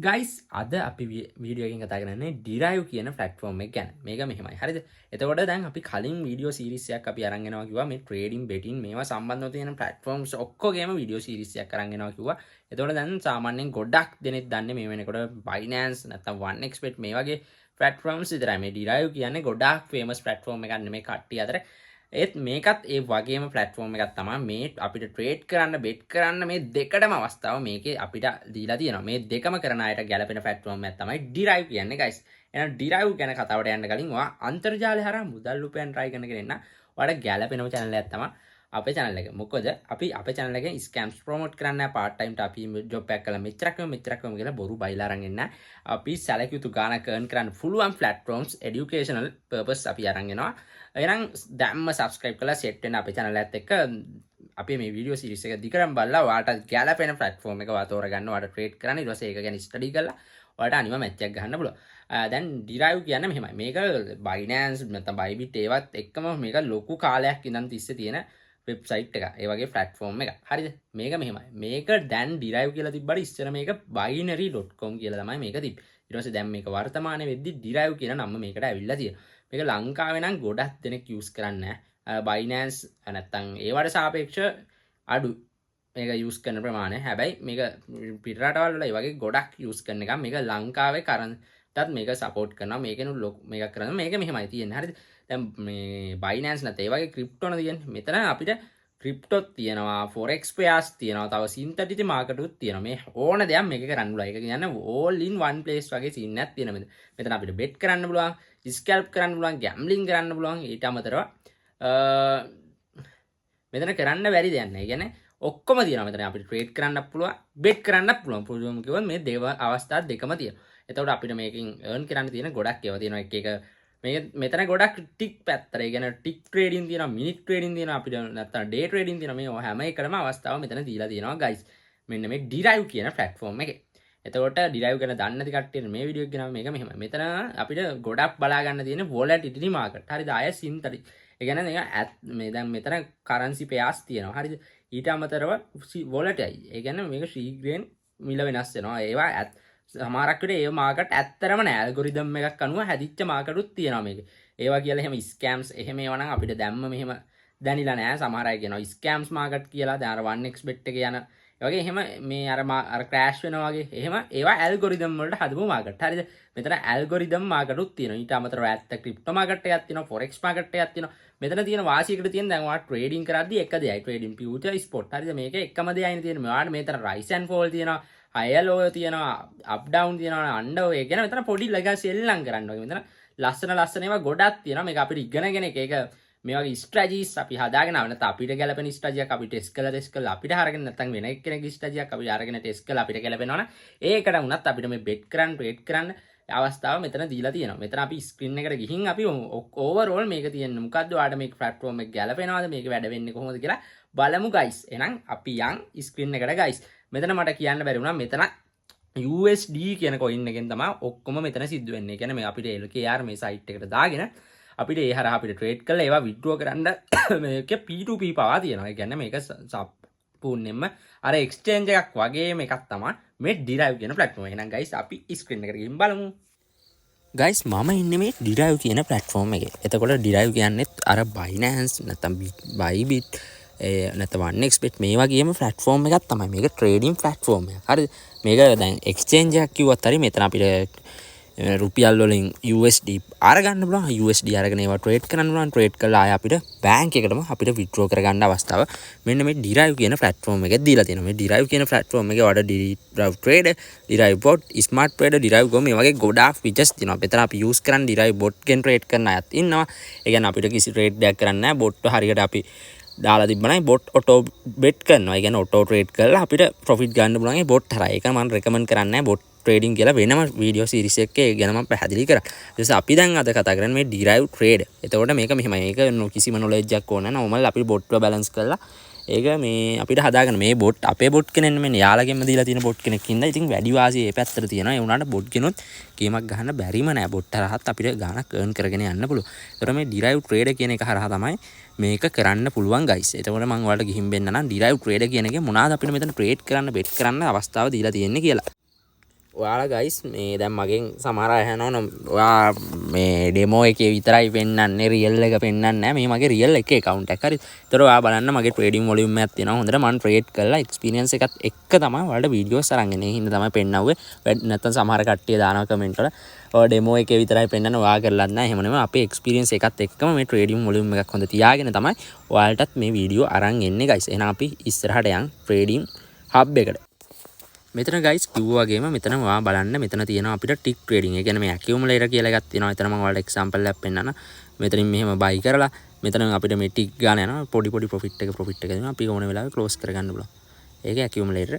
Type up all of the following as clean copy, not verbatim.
Guys අද අපි වීඩියෝකින් කතා කරන්නේ ඩිරයිව් කියන ෆ්ලට්ෆෝර්ම් එක ගැන. මේක මෙහෙමයි. හරිද? එතකොට දැන් අපි කලින් වීඩියෝ සීරීස් එකක් අපි අරන් එනවා කිව්වා මේ ට්‍රේඩින් බෙටින් මේවා සම්බන්ධව තියෙන ප්ලැට්ෆෝම්ස් ඔක්කොගේම වීඩියෝ සීරීස් එකක් අරන් එනවා කිව්වා. එතකොට දැන් සාමාන්‍යයෙන් ගොඩක් දෙනෙක් දන්නේ මේ වෙනකොට Binance නැත්නම් 1xbet මේ වගේ ප්ලැට්ෆෝම්ස් විතරයි. මේ ඩිරයිව් කියන්නේ ගොඩාක් ෆේමස් ප්ලැට්ෆෝම් එකක් නෙමෙයි කට්ටිය අතර. ඒත් මේකත් ඒ වගේම ප්ලට්ෆෝර්ම් එකක් තමයි මේ අපිට ට්‍රේඩ් කරන්න බෙට් කරන්න මේ දෙකටම අවස්ථාව මේකේ අපිට දීලා තියෙනවා. මේ දෙකම කරන අයට ගැලපෙන ප්ලට්ෆෝර්ම් එකක් තමයි ඩිරයිව් කියන්නේ guys. එහෙනම් ඩිරයිව් ගැන කතාවට යන්න කලින් ඔයා අන්තර්ජාලය හරහා මුදල් උපයන්න try කරන කෙනෙක් නම් ඔයාලට ගැලපෙනම channel එකක් තමයි අපේ channel එක. මොකද අපි අපේ channel එකෙන් scams promote කරන්නේ නැහැ. part time ට අපි job එකක් කරලා මෙච්චරක්ම කියලා බොරු බයිලා අරන් එන්න. අපි සැලකිය යුතු ගාණක් earn කරන්න පුළුවන් platforms educational purpose අපි අරන් එනවා. එහෙනම් දැම්ම subscribe කරලා set වෙන්න අපේ channel එකත් එක්ක අපි මේ video series එක දිගටම බලලා ඔයාලට ගැලපෙන platform එක ඔයා තෝරගන්න. ඔයාලට trade කරන්න ඊට පස්සේ ඒක ගැන study කරලා ඔයාලට අනිවා match එකක් ගන්න පුළුවන්. දැන් derive කියන්නේ මෙහෙමයි. මේක Binance නැත්නම් Bybit ඒවත් එක්කම මේක ලොකු කාලයක් ඉඳන් තිස්සේ තියෙන වෙබ්සයිට් එක. ඒ වගේ platform එක. හරිද? මේක මෙහෙමයි. මේක දැන් derive කියලා තිබ්බට ඉස්සර මේක binary.com කියලා තමයි මේක තිබ්බේ. ඊට පස්සේ දැන් මේක වර්තමානයේ වෙද්දි derive කියන නම මේකට ඇවිල්ලා තියෙනවා. මේක ලංකාවේ නම් ගොඩක් දෙනෙක් යූස් කරන්නේ නැහැ. Binance නැත්තම් ඒවට සාපේක්ෂව අඩු මේක යූස් කරන ප්‍රමාණය. හැබැයි මේක පිට රටවල් වල ඒ වගේ ගොඩක් යූස් කරන එක මේක ලංකාවේ කරන්ටත් මේක සපෝට් කරනවා. මේකෙනු මේක කරනවා. මේක මෙහෙමයි තියෙන්නේ. හරිද? දැන් මේ Binance නැත්නම් ඒ වගේ ක්‍රිප්ටෝන තියෙන්නේ. මෙතන අපිට ක්‍රිප්ටෝත් තියෙනවා, forex pairs තියෙනවා, තව synthetic market උත් තියෙනවා. මේ ඕන දෙයක් මේක කරන්න පුළුවන්. ඒක කියන්නේ all in one place වගේ scene එකක් තියෙනවා. මෙතන අපිට bet කරන්න පුළුවන්. ස්කැල්ප් කරන්න පුළුවන්, ගැම්ලින් කරන්න පුළුවන්. ඊට අමතරව මෙතන කරන්න බැරි දෙයක් නැහැ. ඒ කියන්නේ ඔක්කොම තියෙනවා. මෙතන අපිට ට්‍රේඩ් කරන්නත් පුළුවන්, බෙට් කරන්නත් පුළුවන්. පුළුවන් කිව්වොත් මේ දේව අවස්ථා දෙකම තියෙනවා. එතකොට අපිට මේකෙන් earn කරන්න තියෙන ගොඩක් ඒවා තියෙනවා. එක මේක මෙතන ගොඩක් ටික් පැත්තට. ඒ කියන්නේ ටික් ට්‍රේඩින් තියෙනවා, මිනිත් ට්‍රේඩින් තියෙනවා, අපිට නැත්තම් ඩේ ට්‍රේඩින් තියෙනවා. මේ හැම එකටම අවස්ථාව මෙතන දීලා තියෙනවා guys. මෙන්න මේ derive කියන platform එකේ. එතකොට derive ගැන දන්නේ නැති කට්ටියට මේ වීඩියෝ එක ගෙනාව මේක මෙහෙමයි. මෙතන අපිට ගොඩක් බලා ගන්න තියෙන volatility market. හරිද? ආය synthetic. ඒ කියන්නේ මේ දැන් මෙතන currency pairs තියෙනවා. හරිද? ඊට අමතරව volatile. ඒ කියන්නේ මේක ශීඝ්‍රයෙන් මිල වෙනස් වෙනවා. ඒවා සමහරක් විට ඒ මාකට් ඇත්තරම නෑ. ඇල්ගොරිතම් එකක් අනුව හැදිච්ච මාකට් උත් තියෙනවා මේකේ. ඒවා කියලා එහෙම ස්කෑම්ස් එහෙම ඒවා නම් අපිට දැම්ම මෙහෙම දැනිලා නෑ. සමහර අය කියනවා ස්කෑම්ස් මාකට් කියලා. දැන් අර 1xbet එකේ යන ඒ වගේ එහෙම මේ අර ක්‍රෑෂ් වෙනවා වගේ එහෙම ඒවා ඇල්ගොරිතම් වලට හදපු මාකට්. හරිද? මෙතන ඇල්ගොරිතම් මාකට් උත් තියෙනවා. ඊට අමතරව ඇත්ත ක්‍රිප්ටෝ මාකට් එකක් තියෙනවා, forex මාකට් එකක් තියෙනවා. මෙතන තියෙන වාසියකට තියෙන දැන් ඔයාලා ට්‍රේඩින් කරද්දී එක දෙයයි. Trading future spot. හරිද? මේක එකම දෙයයිනේ තියෙන්නේ. ඔයාලා මෙතන රයිස් ඇන්ඩ් ෆෝල් තියෙනවා. අයලෝ තියෙනවා, අප් ඩවුන් තියෙනවා, අන්ඩර් ඒ කියන්නේ මෙතන පොඩි ලගා සෙල්ලම් කරන්න ඕනේ. මෙතන ලස්සන ඒවා ගොඩක් තියෙනවා. මේක අපිට ඉගෙනගෙන එක මේ වගේ ස්ට්‍රැටජිස් අපි හදාගෙන ආව නැත්නම් අපිට ගැලපෙන ස්ට්‍රැටජියක් අපි ටෙස්ට් කරලා අපිට හරගෙන නැත්නම් වෙන එක්කෙනෙක්ගේ ස්ට්‍රැටජියක් අපි අරගෙන ටෙස්ට් කරලා අපිට ගැලපෙනවනම් ඒකට වුණත් අපිට මේ බෙට් කරන්න ට්‍රේඩ් කරන්න අවස්ථාව මෙතන දීලා තියෙනවා. මෙතන අපි ස්ක්‍රීන් එකට ගිහින් අපි ඕවර්ऑल මේක තියෙන්නේ මොකද්ද ඔයාලට මේක ප්ලැට්ෆෝම් එක ගැලපෙනවද මේක වැඩ වෙන්නේ කොහොමද කියලා බලමු guys. එහෙනම් අපි යන් ස්ක්‍රීන් එකට guys. මෙතන මට කියන්න බැරි වුණා මෙතන USD කියන කොයින් එකෙන් තමයි ඔක්කොම මෙතන සිද්ධ වෙන්නේ. ඒ කියන්නේ මේ අපිට LKR මේ සයිට් එකට දාගෙන අපිට ඒ හරහා අපිට ට්‍රේඩ් කරලා ඒවා විත්ඩ්‍රෝ කරන්න මේකේ P2P පවා තියෙනවා. ඒ කියන්නේ මේක සම්පූර්ණයෙන්ම අර එක්ස්චේන්ජ් එකක් වගේම එකක් තමයි මේ derive කියන platform. එහෙනම් guys අපි ස්ක්‍රීන් එකට ගිහින් බලමු. guys මම ඉන්නේ මේ derive කියන platform එකේ. එතකොට derive කියන්නේත් අර Binance නැත්නම් Bybit නැත්නම් 1xbet මේ වගේම platform එකක් තමයි. මේක trading platform එකක්. හරිද? මේක දැන් exchange එකක් කිව්වත් හරි මෙතන අපිට රුපියල් වලින් USD අරගන්න පුළුවන්. USD අරගෙන ඒවා ට්‍රේඩ් කරන්න පුළුවන්. ට්‍රේඩ් කරලා ආය අපිට බැංක් එකටම අපිට විත්ඩ්‍රෝ කරගන්න අවස්ථාව මෙන්න මේ derive කියන platform එකේ දීලා තියෙනවා. මේ derive කියන platform එකේ වඩා derive trader, derive bot, smart trader, derive go මේ වගේ ගොඩාක් features තියෙනවා. මෙතන අපි use කරන් derive bot ගෙන් ට්‍රේඩ් කරන අයත් ඉන්නවා. ඒ කියන්නේ අපිට කිසි ට්‍රේඩ් එකක් කරන්න නැහැ. bot හරියට අපි දාලා තිබ්බනම් bot auto bet කරනවා. ඒ කියන්නේ auto trade කරලා අපිට profit ගන්න පුළුවන් ඒ bot හරහා. ඒක මම recommend කරන්නේ නැහැ bot trading කියලා වෙනම වීඩියෝ සීරීස් එකේ ගැන මම පැහැදිලි කරා. ඊට පස්සේ අපි දැන් අද කතා කරන්නේ මේ derive trade. එතකොට මේක මෙහෙමයි. මේක කිසිම knowledge එකක් ඕන නැහැ. normal අපි bot එක balance කරලා ඒක මේ අපිට හදාගන්න මේ bot අපේ bot කෙනෙක් නෙමෙයි යාළුවගෙන්ම දීලා තියෙන bot කෙනෙක් ඉඳලා ඉතින් වැඩි වාසිය මේ පැත්තට තියෙනවා. ඒ වුණාට bot කෙනොත් කේමක් ගහන්න බැරිම නෑ. bot හරහත් අපිට ගාණක් earn කරගෙන යන්න පුළුවන්. ඒතර මේ derive trade කියන එක හරහා තමයි මේක කරන්න පුළුවන් guys. එතකොට මම ඔයාලට ගිහින් බෙන්න නම් derive trade කියන එකේ මොනවාද අපිට මෙතන trade කරන්න bet කරන්න අවස්ථාව දීලා තියෙන්නේ කියලා. ඔයාලා ගයිස් මේ දැන් මගෙන් සමහර අය අහනවා ඔයා මේ ඩෙමෝ එකේ විතරයි පෙන්වන්නේ රියල් එක පෙන්වන්නේ නැහැ මේ මගේ රියල් එකේ account එක හරි. ඒතර ඔයා බලන්න මගේ ට්‍රේඩින් වොලියුම් එකක් තියෙනවා හොඳට මම ට්‍රේඩ් කරලා එක්ස්පීරියන්ස් එකත් එක්ක තමයි ඔයාලට වීඩියෝස් අරන් එන්නේ. හින්දා තමයි පෙන්නවුවේ. නැත්තම් සමහර කට්ටිය දානවා කමෙන්ට් වල ඔය ඩෙමෝ එකේ විතරයි පෙන්වන්නේ ඔයා කරලත් නැහැ. එහෙම නෙමෙයි අපේ එක්ස්පීරියන්ස් එකත් එක්කම මේ ට්‍රේඩින් වොලියුම් එකක් හොඳ තියාගෙන තමයි ඔයාලටත් මේ වීඩියෝ අරන් එන්නේ ගයිස්. එහෙනම් අපි ඉස්සරහට යන් ට්‍රේඩින් හබ් එකට. මෙතන ගයිස් කිව්වා වගේම මෙතන ඔයා බලන්න මෙතන තියෙනවා අපිට ටික් ට්‍රේඩින්. ඒ කියන්නේ මේ ඇකියුමුලේටර් කියලා එකක් තියෙනවා. එතන මම ඔයාලට එක්සැම්පල් එකක් පෙන්නන්න. මෙතනින් මෙහෙම බයි කරලා මෙතන අපිට මේ ටික් ගන්න යනවා. පොඩි ප්‍රොෆිට් එක දෙනවා. අපි ඕන වෙලාවෙ ක්ලෝස් කරගන්න පුළුවන්. ඒක ඇකියුමුලේටර්.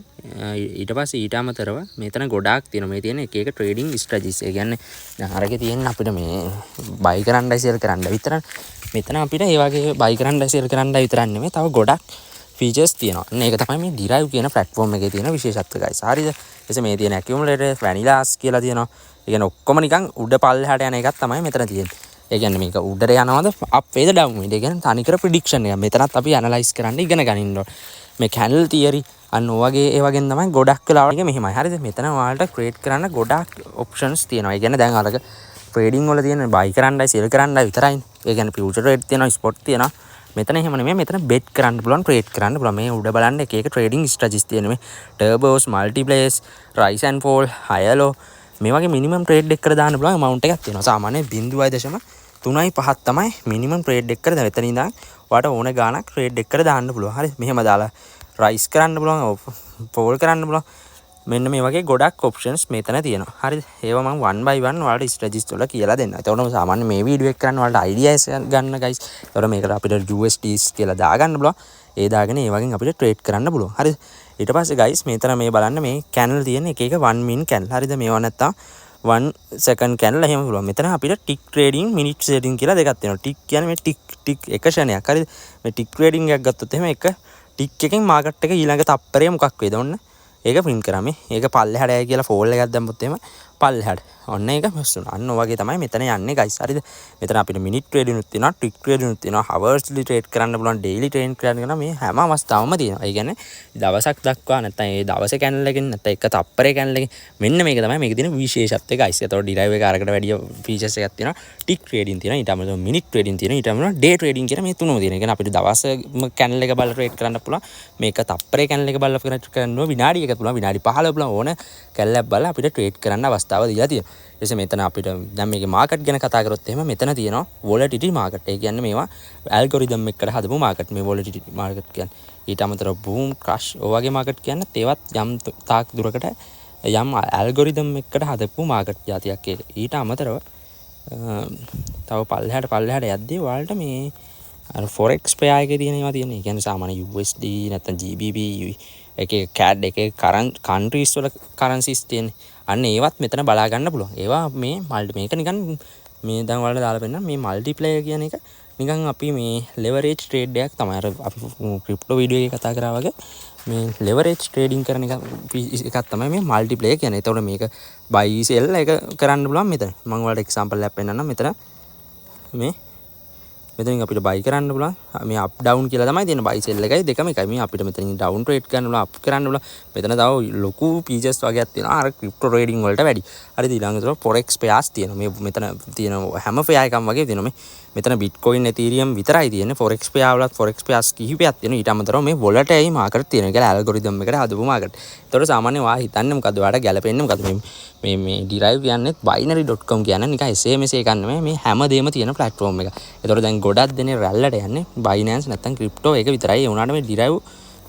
ඊට පස්සේ ඊට අමතරව මෙතන ගොඩාක් තියෙනවා. මේ තියෙන එක එක ට්‍රේඩින් ස්ට්‍රැටජිස්. ඒ කියන්නේ දැන් අරගේ තියෙන අපිට මේ බයි කරන්නයි සෙල් කරන්න විතරයි. මෙතන අපිට ඒ වගේ බයි කරන්නයි සෙල් කරන්නයි විතරක් නෙමෙයි තව ගොඩක් ෆීචර්ස් තියෙනවා. මේක තමයි මේ Derive කියන platform එකේ තියෙන විශේෂත්වය guys. හරිද? එතකොට මේ තියෙන accumulator vanillas කියලා තියෙනවා. ඒ කියන්නේ ඔක්කොම නිකන් උඩ පල්ලෙහාට යන එකක් තමයි මෙතන තියෙන්නේ. ඒ කියන්නේ මේක උඩට යනවද up වේද down වේද? ඒ කියන්නේ තනිකර prediction එක. මෙතනත් අපි analyze කරන්න ඉගෙන ගන්න ඕන. මේ candle theory අන්න ඔයගේ ඒ වගේ තමයි ගොඩක් වෙලාවට මෙහෙමයි. හරිද? මෙතන ඔයාලට create කරන්න ගොඩක් options තියෙනවා. ඒ කියන්නේ දැන් අරක trading වල තියෙන buy කරන්නයි sell කරන්නයි විතරයි. ඒ කියන්නේ future rate තියෙනවා, spot තියෙනවා. මෙතන එහෙම නෙමෙයි මෙතන bet කරන්න පුළුවන් trade කරන්න පුළුවන් මේ උඩ බලන්න එක එක trading strategies තියෙන මේ turbos multipliers rise and fall high low මේ වගේ minimum trade එකකට දාන්න පුළුවන් amount එකක් තියෙනවා සාමාන්‍යයෙන් 0.35 තමයි minimum trade එකකට දැන් මෙතන ඉඳන් ඔයාලට ඕන ගාණක් trade එකකට දාන්න පුළුවන් හරි මෙහෙම දාලා rise කරන්න පුළුවන් fall කරන්න පුළුවන් මෙන්න මේ වගේ ගොඩක් ඔප්ෂන්ස් මෙතන තියෙනවා. හරිද? ඒවා මම one by one ඔයාලට ස්ට්‍රැටජිස් වල කියලා දෙන්නම්. එතකොට සාමාන්‍ය මේ වීඩියෝ එක කරන්න ඔයාලට අයිඩියාස් ගන්න guys. එතකොට මේකට අපිට USDs කියලා දාගන්න පුළුවන්. ඒ දාගෙන ඒ වගේ අපිට ට්‍රේඩ් කරන්න පුළුවන්. හරිද? ඊට පස්සේ guys මෙතන මේ බලන්න මේ කැනල් තියෙන එක එක 1 min කැනල්. හරිද? මේවා නැත්තම් 1 second කැනල් එහෙම පුළුවන්. මෙතන අපිට ටික් ට්‍රේඩින් මිනිට් ට්‍රේඩින් කියලා දෙකක් තියෙනවා. ටික් කියන්නේ මේ ටික් එක ක්ෂණයක්. හරිද? මේ ටික් ට්‍රේඩින් එකක් ගත්තොත් එහෙම එක ටික් එකෙන් මාකට් එක ඊළඟ තප්පරේ මොකක් වේද ඔන්න ඒක print කරාමේ ඒක පල්ලෙහාට යයි කියලා ෆෝල් එකක් දැම්මොත් එහෙම පල්ලෙහාට ඔන්න ඒක මස්සුන අන්න ඔය වගේ තමයි මෙතන යන්නේ guys හරිද මෙතන අපිට මිනිට් ට්‍රේඩ් උනුත් තියෙනවා ටික් ට්‍රේඩ් උනුත් තියෙනවා hourly trade කරන්න පුළුවන් daily trade කරන්න මේ හැම අවස්ථාවම තියෙනවා ඒ කියන්නේ දවසක් දක්වා නැත්නම් ඒ දවසේ කැනල් එකකින් නැත්නම් එක තප්පරේ කැනල් එකකින් මෙන්න මේක තමයි මේකේ තියෙන විශේෂත්වය guys ඒතකොට Derive එක අරකට වැඩි features එකක් තියෙනවා ටික් ට්‍රේඩින් තියෙනවා ඊට අමතරව මිනිට් ට්‍රේඩින් තියෙනවා ඊට අමතරව ඩේ ට්‍රේඩින් කියන මේ තුනම තියෙනවා ඒ කියන්නේ අපිට දවස කැනල් එක බලලා ට්‍රේඩ් කරන්න පුළුවන් මේක තප්පරේ කැනල් එක බලලා ට්‍රේඩ් කරනවා විනාඩි එකක් පුළුවන් විනාඩි 15 පුළුවන් ඕන කැලලක් බලලා අපිට ට්‍රේඩ් කරන්න අවස්ථාව දීලා තියෙනවා. ඊටසේ මෙතන අපිට දැන් මේකේ මාකට් ගැන කතා කරොත් එහෙම මෙතන තියෙනවා volatility market. ඒ කියන්නේ මේවා ඇල්ගොරිතම් එකකට හදපු මාකට් මේ volatility market කියන්නේ. ඊට අමතරව boom crash ඔය වගේ මාකට් කියන්නේ ඒවත් යම් තාක් දුරකට යම් ඇල්ගොරිතම් එකකට හදපු මාකට් જાතියක් ඒක. ඊට අමතරව තව පල්ලෙහාට යද්දී ඔයාලට මේ අර forex pair එකේ තියෙන ඒවා තියෙනවා. ඒ කියන්නේ සාමාන්‍ය USD නැත්නම් GBP එකේ CAD එකේ countries වල currencies තියෙන්නේ. අන්න ඒවත් මෙතන බලා ගන්න පුළුවන්. ඒවා මේ මේක නිකන් මේ දැන් ඔයාලට දාලා පෙන්නන්න මේ multiplier කියන එක නිකන් අපි මේ leverage trade එකක් තමයි. අර අපි crypto video එකේ කතා කරා වගේ මේ leverage trading කරන එකක් තමයි මේ multiplier කියන්නේ. ඒතකොට මේක buy sell එක කරන්න පුළුවන් මෙතන. මම ඔයාලට example එකක් පෙන්නන්නම් මෙතන මේ මෙතනින් අපිට buy කරන්න පුළුවන් මේ up down කියලා තමයි තියෙන buy sell එකයි දෙකම එකයි මේ අපිට මෙතනින් down trade කරන්න පුළුවන් up කරන්න පුළුවන් මෙතන තව ලොකු features වගේක් තියෙනවා අර crypto trading වලට වැඩි හරිද ඊළඟට forex pairs තියෙනවා මේ මෙතන තියෙන හැම pair එකක්ම වගේ තියෙනවා මේ මෙතන bitcoin ethereum විතරයි තියෙන්නේ forex pair වලත් forex pairs කිහිපයක් තියෙනවා ඊට අමතරව මේ volatile market තියෙනවා කියලා algorithm එකට හදපු market. ඒතකොට සාමාන්‍යයෙන් ඔයා හිතන්නේ මොකද්ද ඔයාලට ගැලපෙන්නේ මොකද්ද මේ Derive කියන්නේ binary.com කියන්නේ නිකන් SMS එකක් නෙමෙයි මේ හැමදේම තියෙන platform එක. ඒතකොට දැන් ගොඩක් දෙනේ රැල්ලට යන්නේ Binance නැත්නම් crypto එක විතරයි. ඒ වුණාට මේ Derive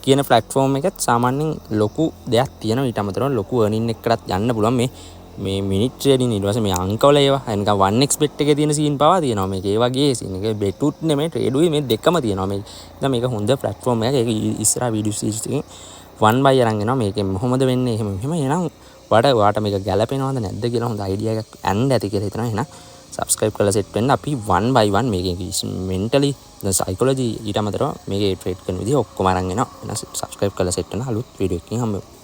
කියන platform එකත් සාමාන්‍යයෙන් ලොකු දෙයක් තියෙනවා. ඊට අමතරව ලොකු earning එකකටත් යන්න පුළුවන් මේ minute trading ඊට පස්සේ මේ අංකවල ඒවා නිකන් 1x bet එකේ තියෙන scene පවා තියෙනවා. මේක ඒ වගේ scene එක bet උත් නෙමෙයි trade උයි මේ දෙකම තියෙනවා. මේක හොඳ platform එකක්. ඒක ඉස්සරහ video series එකකින් one by අරන් එනවා. මේකෙන් කොහොමද වෙන්නේ එහෙම එනනම් ඔයාට මේක ගැලපෙනවද නැද්ද කියලා හොඳ අයිඩියා එකක් යන්න ඇති කියලා හිතනවා. එහෙනම් subscribe කරලා set වෙන්න අපි one by one මේකේ mentally psychology ඊට අමතරව මේකේ trade කරන විදිහ ඔක්කොම අරන් එනවා. එහෙනම් subscribe කරලා set වෙන අලුත් වීඩියෝ එකකින් හම්බෙමු.